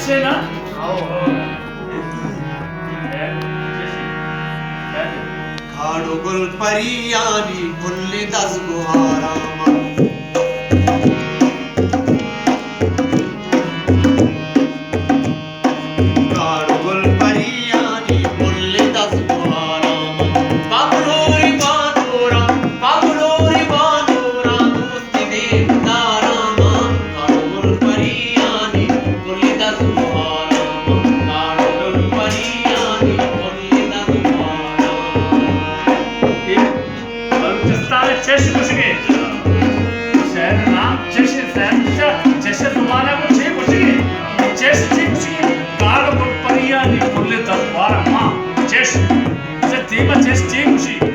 जैसे ना खाडोगुल परियानी फुल्ली दस गुहारामा खाडोगुल परियानी फुल्ली दस गुहारामा बाबुलोरी बानोरा दूती देवदारामा खाडोगुल परियानी फुल्ली दस गुहारामा खाडोगुल परियानी फुल्ली दस Çeşit kuşuge. Sen nam çeşit sen çeşit dumana ko çe kuşuge. Çeşit kuşuge. Kar ko pariya ni kulle dabara ma. Çeşit. Se tema çeşit kuşuge.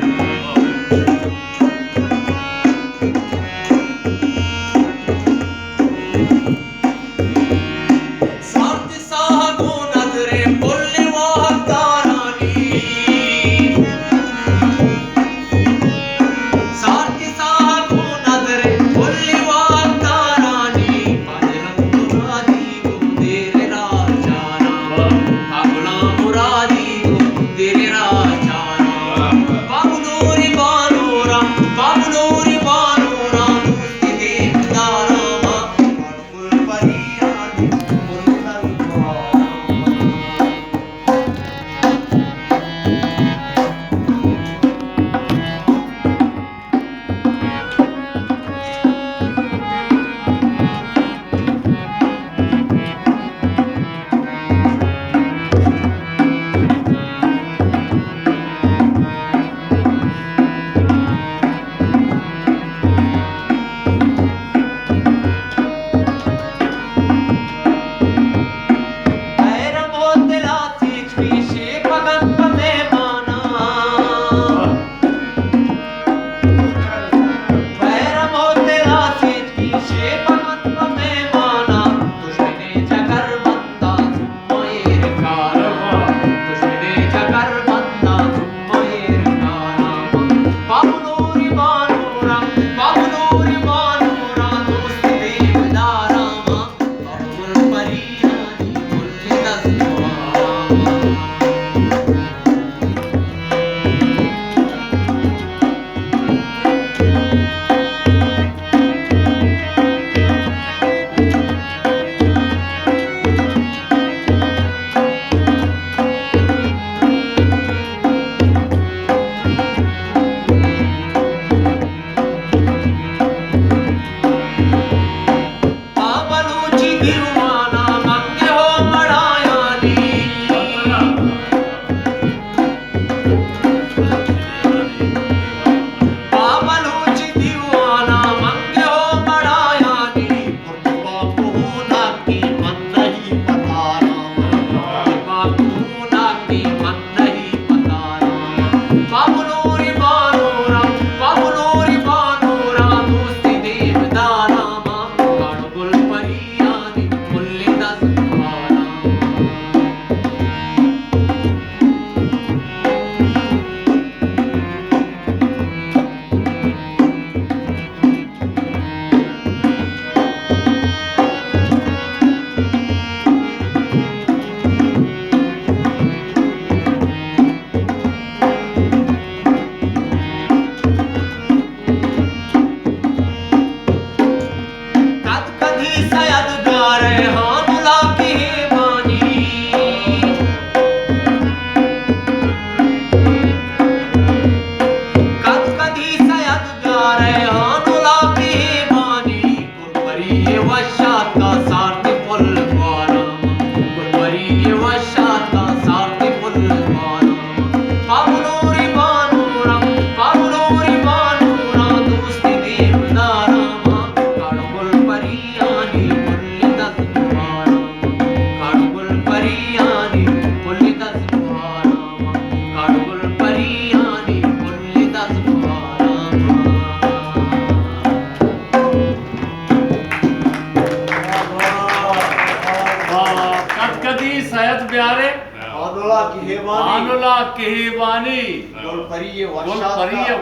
आनुला केहवानी गोलपरिये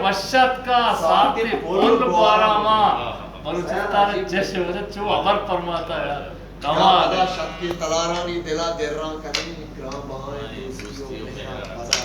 वशत का साथे बोल बारामा और चित्तार जैसे वजह जो अमर फरमाता यार कमाल है। शक्ति तलारानी दिला देरा कनी ग्राम बाएं दोस्तियों मेरा पता